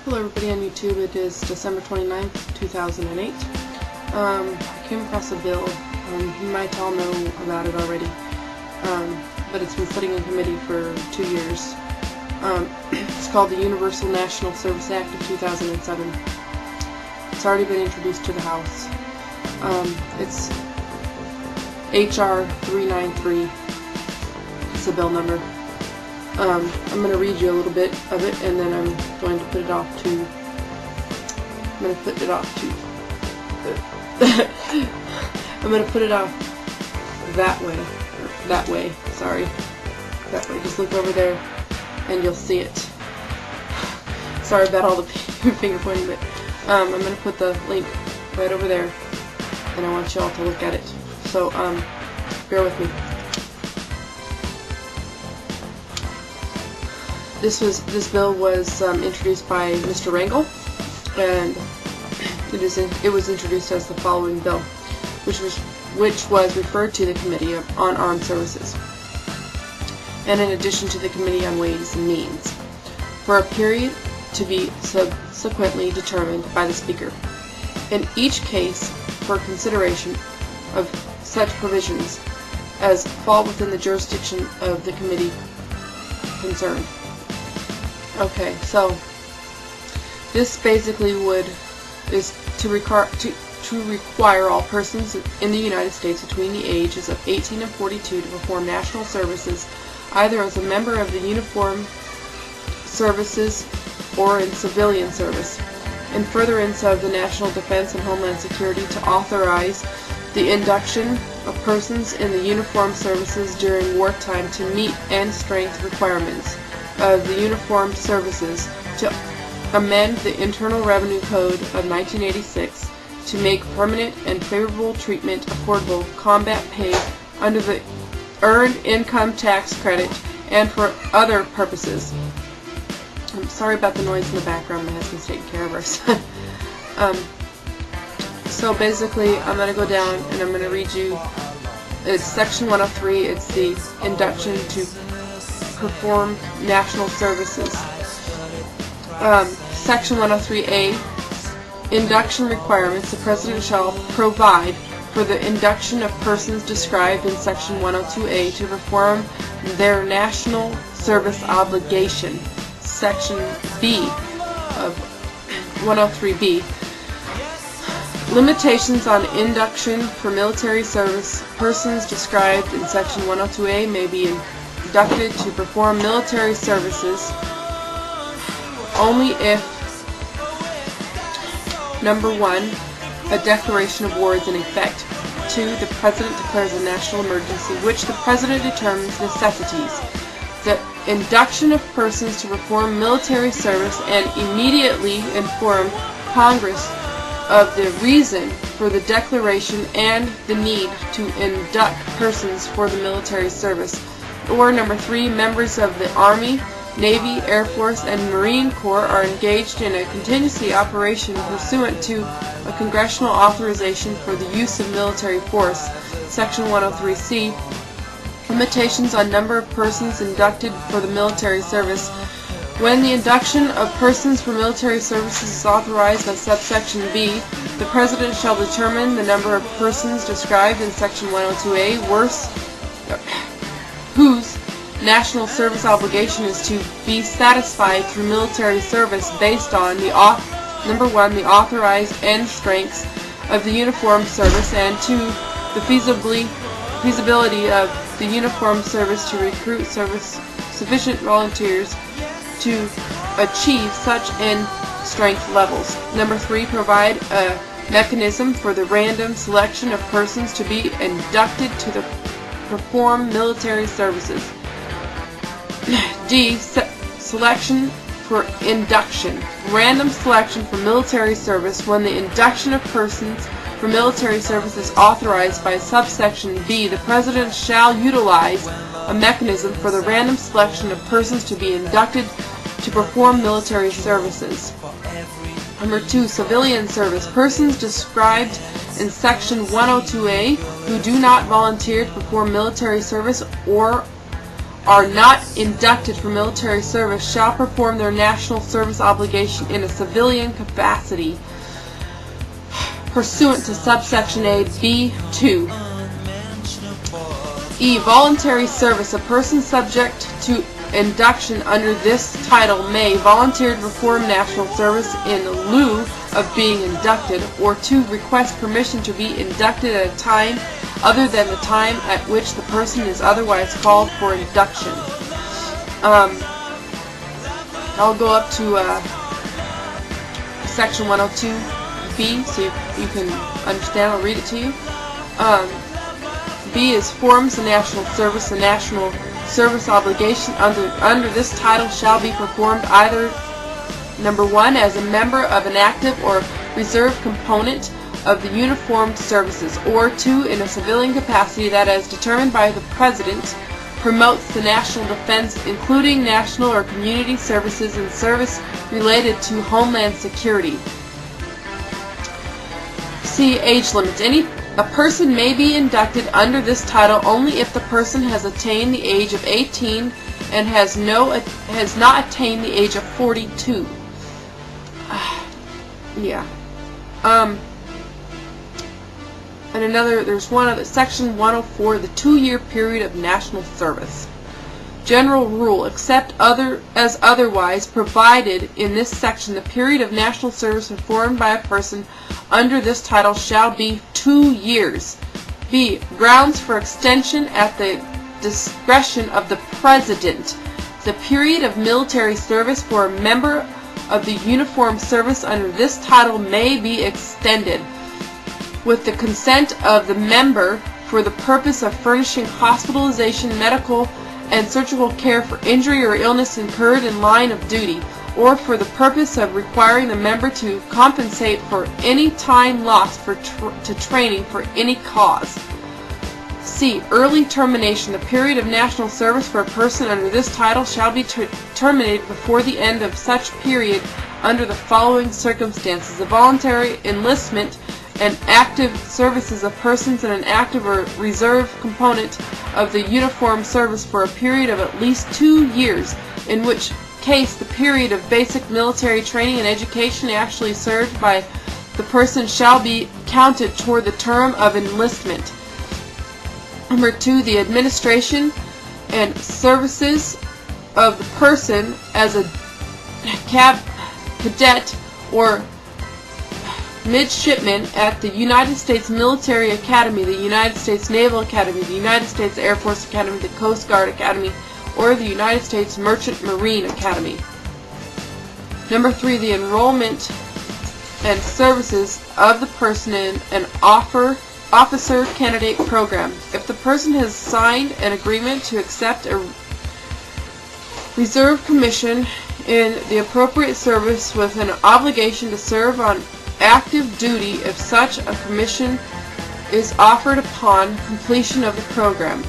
Hello everybody on YouTube. It is December 29th, 2008. I came across a bill. You might all know about it already, but it's been sitting in committee for 2 years. It's called the Universal National Service Act of 2007. It's already been introduced to the House. It's H.R. 393. It's the bill number. I'm going to read you a little bit of it, and then I'm going to put it off to, I'm going to put it off that way, sorry, that way, just look over there, and you'll see it. Sorry about all the finger pointing, but I'm going to put the link right over there, and I want you all to look at it, so, bear with me. This bill was introduced by Mr. Rangel, and it was introduced as the following bill, which was referred to the Committee on Armed Services, and in addition to the Committee on Ways and Means, for a period to be subsequently determined by the Speaker. In each case, for consideration of such provisions as fall within the jurisdiction of the committee concerned. Okay, so this basically is to require all persons in the United States between the ages of 18 and 42 to perform national services either as a member of the uniformed services or in civilian service, in furtherance of the national defense and homeland security, to authorize the induction of persons in the uniformed services during wartime to meet and strength requirements of the uniformed services, to amend the Internal Revenue Code of 1986 to make permanent and favorable treatment affordable combat pay under the Earned Income Tax Credit and for other purposes. I'm sorry about the noise in the background. My husband's taking care of us. So basically, I'm going to go down and I'm going to read you. It's Section 103. It's the induction to perform national services. Section 103A, induction requirements. The President shall provide for the induction of persons described in Section 102A to perform their national service obligation. Section B of 103B, limitations on induction for military service. Persons described in Section 102A may be inducted to perform military services only if, number 1, a declaration of war is in effect, 2, the President declares a national emergency, which the President determines necessities the induction of persons to perform military service, and immediately inform Congress of the reason for the declaration and the need to induct persons for the military service. Or number 3, members of the Army, Navy, Air Force, and Marine Corps are engaged in a contingency operation pursuant to a congressional authorization for the use of military force. Section 103C, limitations on number of persons inducted for the military service. When the induction of persons for military services is authorized by subsection B, the President shall determine the number of persons described in Section 102A, whose national service obligation is to be satisfied through military service based on number 1, the authorized end strengths of the uniformed service, and 2, the feasibility of the uniformed service to recruit sufficient volunteers to achieve such end strength levels. Number 3, provide a mechanism for the random selection of persons to be inducted to perform military services. D, selection for induction. Random selection for military service. When the induction of persons for military service is authorized by subsection B, the President shall utilize a mechanism for the random selection of persons to be inducted to perform military services. Number 2, civilian service. Persons described in Section 102A who do not volunteer to perform military service or are not inducted for military service shall perform their national service obligation in a civilian capacity pursuant to subsection A, B2. E. Voluntary service. A person subject to induction under this title may volunteer to perform national service in lieu of being inducted, or to request permission to be inducted at a time other than the time at which the person is otherwise called for induction. I'll go up to section 102B so you can understand. I'll read it to you. B is forms the national service. The national service obligation under this title shall be performed either, number 1, as a member of an active or reserve component of the uniformed services, or 2, in a civilian capacity that, as determined by the President, promotes the national defense, including national or community services and service related to homeland security. C. Age limits. A person may be inducted under this title only if the person has attained the age of 18 and has not attained the age of 42. Yeah. And there's one other, section 104, the 2-year period of national service. General rule, except as otherwise provided in this section, the period of national service performed by a person under this title shall be 2 years. B. Grounds for extension at the discretion of the President. The period of military service for a member of the uniformed service under this title may be extended, with the consent of the member, for the purpose of furnishing hospitalization, medical, and surgical care for injury or illness incurred in line of duty, or for the purpose of requiring the member to compensate for any time lost to training for any cause. C. Early termination. The period of national service for a person under this title shall be terminated before the end of such period under the following circumstances: the voluntary enlistment and active services of persons in an active or reserve component of the uniformed service for a period of at least 2 years, in which case the period of basic military training and education actually served by the person shall be counted toward the term of enlistment. Number 2, the administration and services of the person as a cadet or midshipman at the United States Military Academy, the United States Naval Academy, the United States Air Force Academy, the Coast Guard Academy, or the United States Merchant Marine Academy. Number 3, the enrollment and services of the person in an officer candidate program. If the person has signed an agreement to accept a reserve commission in the appropriate service with an obligation to serve on active duty if such a commission is offered upon completion of the program.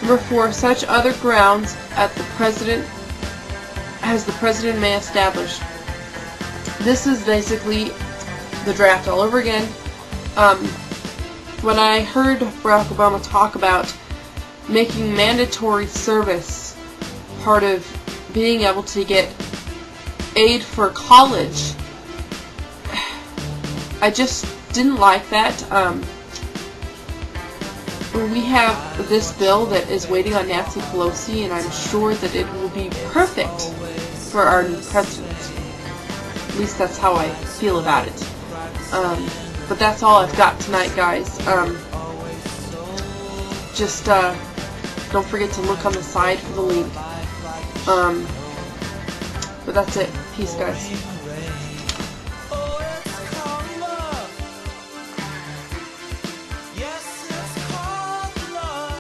Number 4, such other grounds as the President may establish. This is basically the draft all over again. When I heard Barack Obama talk about making mandatory service part of being able to get aid for college, I just didn't like that. We have this bill that is waiting on Nancy Pelosi, and I'm sure that it will be perfect for our new president. At least that's how I feel about it. But that's all I've got tonight, guys. Just don't forget to look on the side for the link. But that's it. Peace, guys.